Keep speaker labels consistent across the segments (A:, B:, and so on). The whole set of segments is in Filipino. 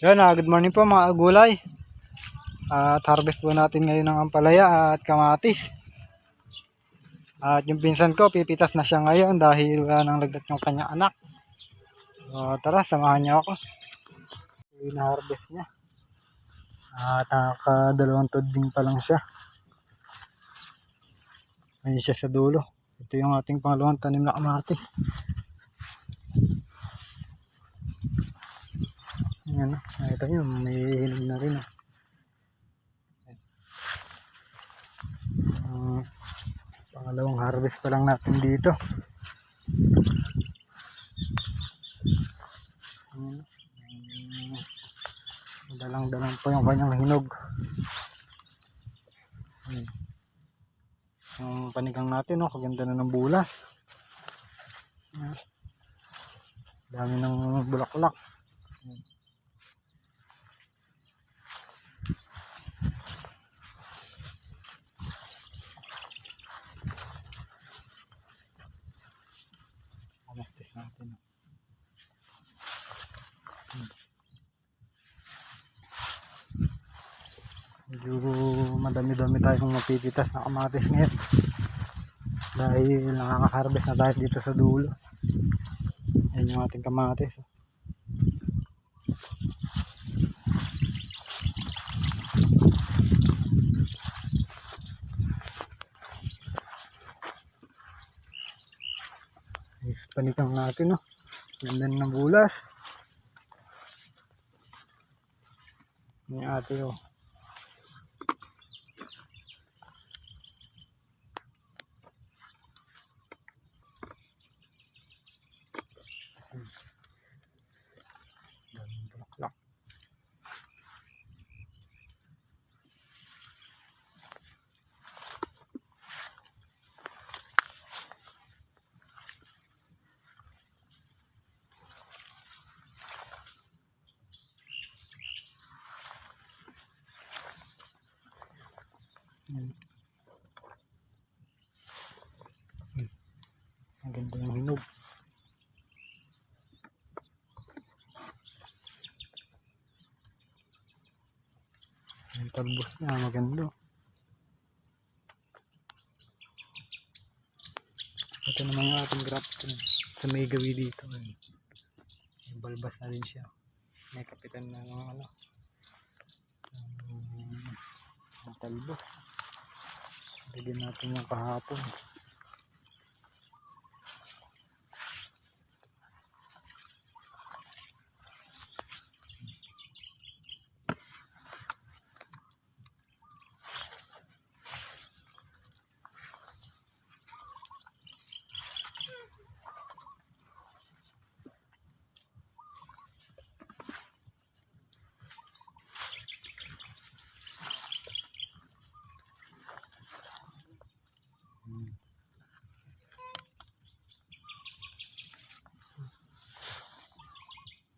A: Yan, good morning po mga gulay. At harvest po natin ngayon ng ampalaya at kamatis. At yung pinsan ko, pipitas na siya ngayon dahil wala nang lagdat yung kanyang anak. So, tara, samahan niyo ako. Yung na-harvest niya. At nakakadalawang tudling pa lang siya. Ayun siya sa dulo. Ito yung ating pangalawang tanim na kamatis. Ayan, nakita nyo, may hinog na rin. Pangalawang harvest pa lang natin dito. Dalang-dalang po yung kanyang hinog. Yung panigang natin, no, kaganda na ng bulas. Dami ng bulaklak. Amastis natin. Medyo madami-dami tayong mapipitas na kamatis ngayon. Dahil nakaka-harvest na tayo dito sa dulo. Ayan yung ating kamatis. Panigang natin, no. Ganda ng bulas. Yung ate, oh. Daming bulaklak. Ang ganda ng hinog. Yung talbos niya, maganda. Ito naman yung ating grafton sa may gawi dito. Yung balbas na rin siya. May kapitan na ng ano. Ang talbos. Lagyan natin yung kahapon.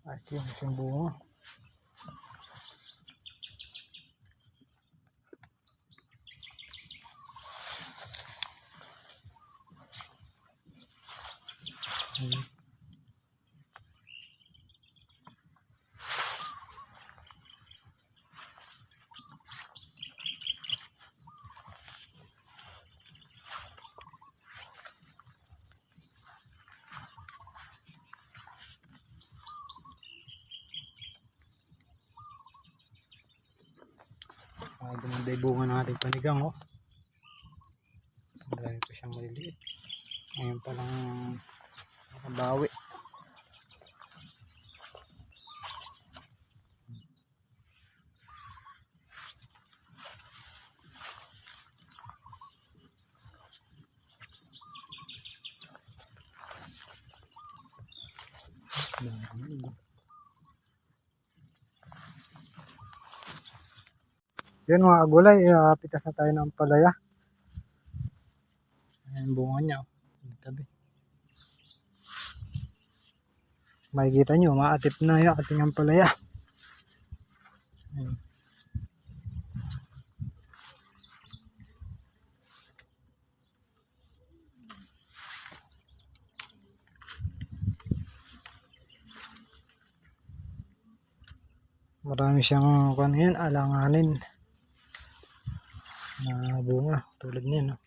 A: Ay, yung isang bunga. Ay, gumanda yung bunga ng ating panigang, oh. Marami pa siyang maliliit. Ngayon pa lang nakabawi. Yan mga gulay, pitas na tayo ng palaya. Ayan bunga niya. Tabi. Makikita nyo, maatip na yung ating ampalaya. Ayan. Marami siyang ano yan, alanganin na bunga tulad niyan, no?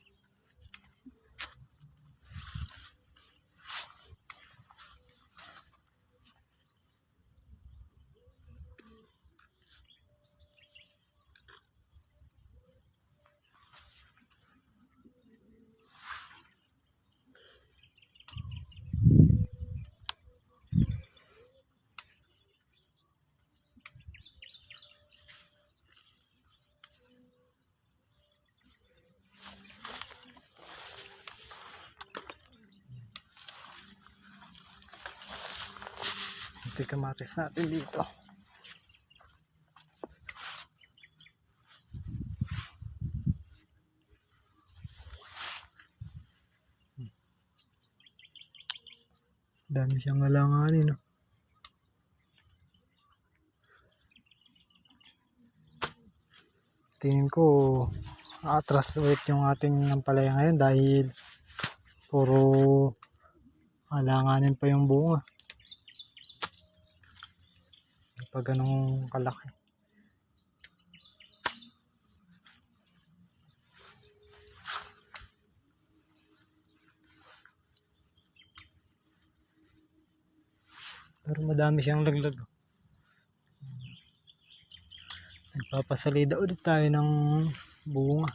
A: Ito yung kamatis natin dito. Dami siyang alanganin, no? Tingin ko atras ulit yung ating ampalaya ngayon dahil puro alanganin pa yung bunga. Pag ganong kalaki. Pero madami siyang laglag. Nagpapasalida ulit tayo ng bunga.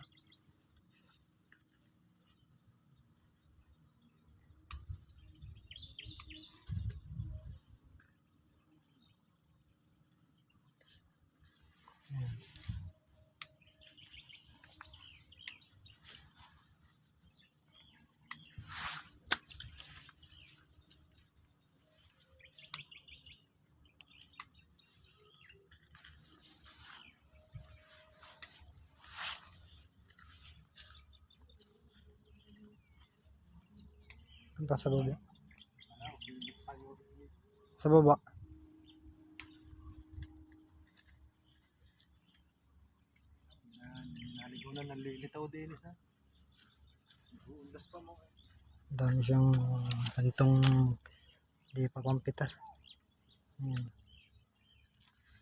A: Punta sa baba. Sa baba.
B: Naligo na nalilitaw din isa. Uundas pa mo.
A: Dami siyang kantong di pa pampitas. Ayan.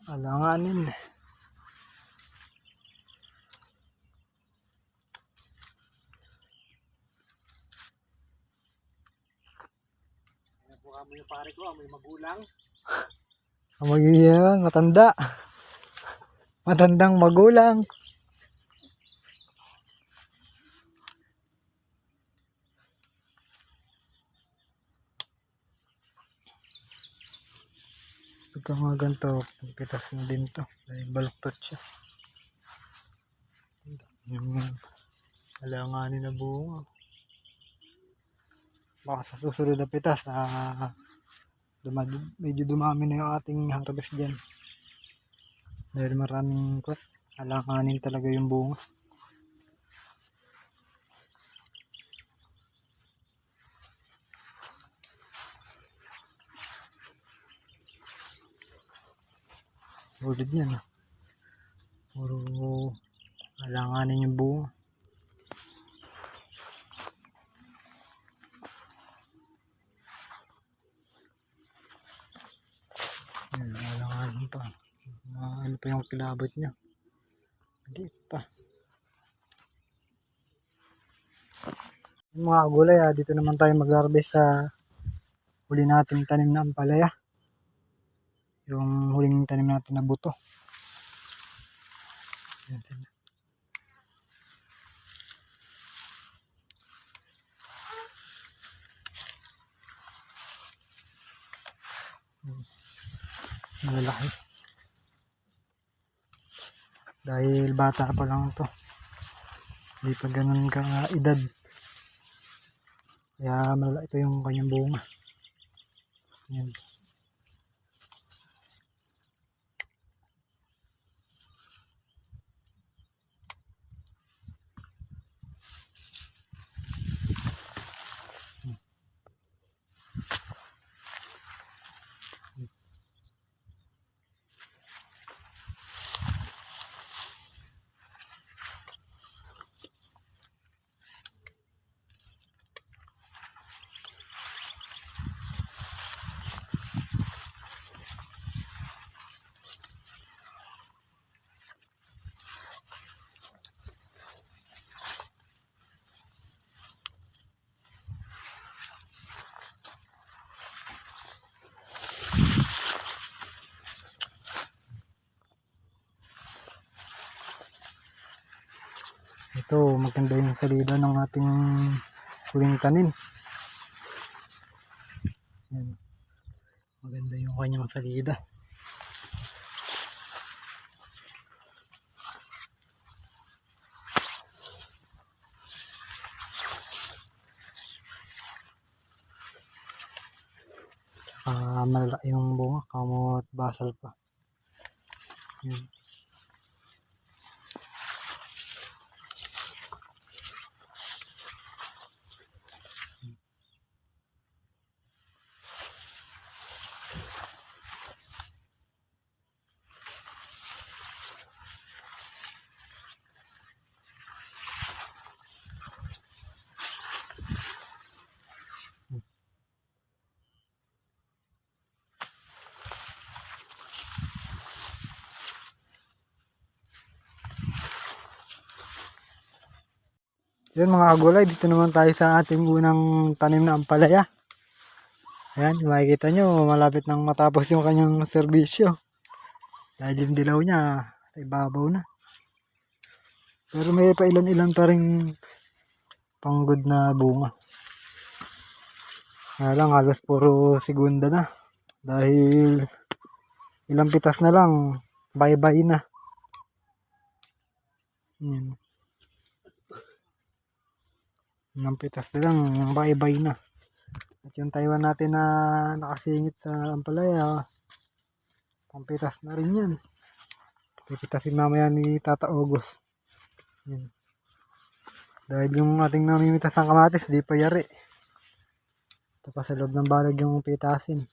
A: Alanganin.
B: Nakuha mo yung pare ko, may magulang.
A: Yan, matanda. Matandang magulang. Pagka mga ganito, pitas na din to. Dahil baluktot siya. Yung alanganin na bunga. Baka sa susunod na pitas, medyo dumami na yung ating harvest dyan. Dahil maraming alanganin talaga yung bunga. Ulid yan. Puro alanganin yung bunga. Yan, alanganin pa. Ano pa yung kilabot niya. Hindi pa. Yung mga gulay, dito naman tayo mag-harvest sa huli natin tanim na ampalaya. Yung huling tanim natin na buto. Yan. Malalaki. Dahil bata pa lang to. Hindi pa ganun ka edad. Kaya malalaki ito yung kanyang bunga. Yan. Ito, maganda yung salida ng ating huling tanim. Yan. Maganda yung kanyang salida. Malaki yung bunga, kamot basal pa. Yan. Yan mga kagulay, dito naman tayo sa ating unang tanim na ampalaya. Ayan, makikita nyo, malapit nang matapos yung kanyang serbisyo. Dahil yung dilaw niya, sa ibabaw na. Pero may pa ilan-ilan pa rin panggod na bunga. Kaya lang, halos puro segunda na. Dahil ilang pitas na lang, bye-bye na. Yan. Ilang pitas na lang, bye-bye na. At yung Taiwan natin na nakasingit sa ampalaya, pampitas na rin yan. Pipitasin mamaya ni Tata August. Yan. Dahil yung ating namimitas ng kamatis, di pa yari. Ito pa sa loob ng balag yung pitasin.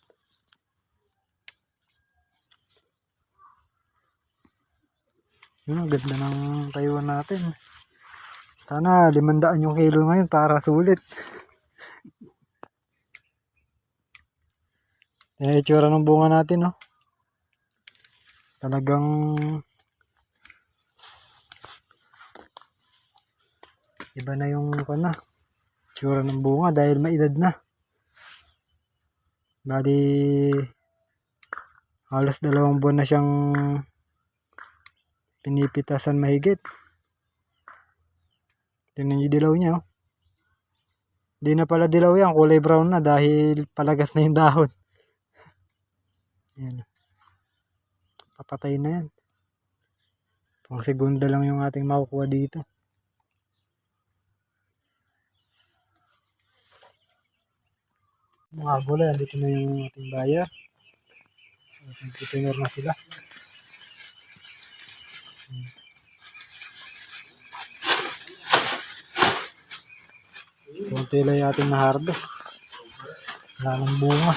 A: Yun, ang ganda ng Taiwan natin. Sana 500 yung kilo ngayon para sulit. Yan yung itsura ng bunga natin, no? Talagang iba na yung itsura ng bunga dahil maedad na. Bali halos 2 buwan na siyang pinipitasan mahigit. Tingnan yung dilaw niya, oh. Hindi na pala dilaw yan, kulay brown na dahil palagas na yung dahon. Yan. Papatay na yan. Pang segunda lang yung ating makukuha dito. Mga gulay, dito na yung ating buyer. Entrepreneur na sila. Kunti lang yung ating na-harvest. Wala ng bunga.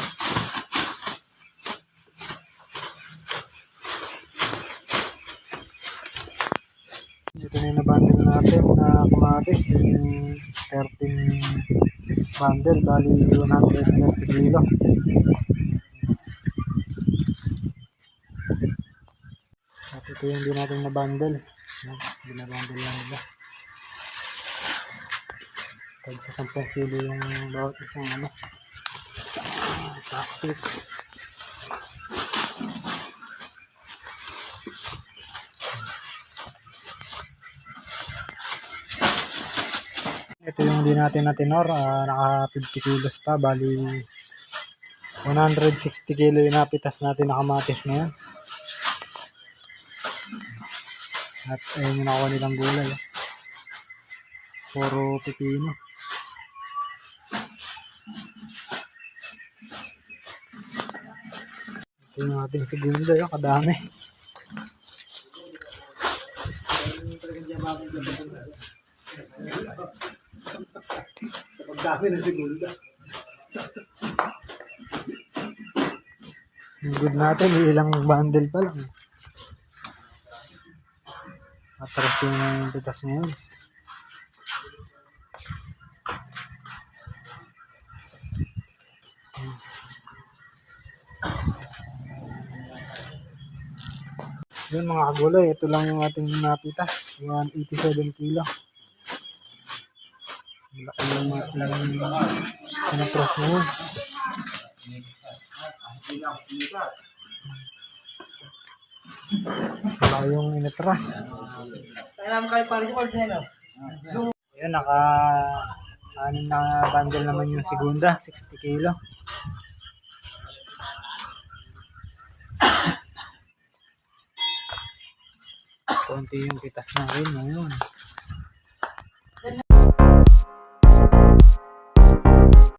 A: Ito na yung na-bundle natin na kamatis. Yung 13 bundle. Bali 130 kilo. At ito yung din natin na-bundle. Binabundle lang nila. Tag sa 10 kilo yung bawat isang plastic. Ito yung din natin na tenor, naka 50 kilos pa, bali 160 kilo yung napitas natin na kamatis ngayon. At ayun yung nakuha nilang gulay. Puro pipino. Ito yung ating segunda, yung kadami. Pagdami na segunda. Yung good natin, ilang bundle pa lang. Atras yung pitas ngayon. Yun mga kagulay, ito lang yung ating napitas. 187 kilo. Malaki yung ating pinapras ngayon. Malaki yung inatras.
C: Kailangan kayo pa rin yung order, no?
A: Yun, anim na bundle naman yung segunda, 60 kilo. Konti yung pitas na rin ngayon.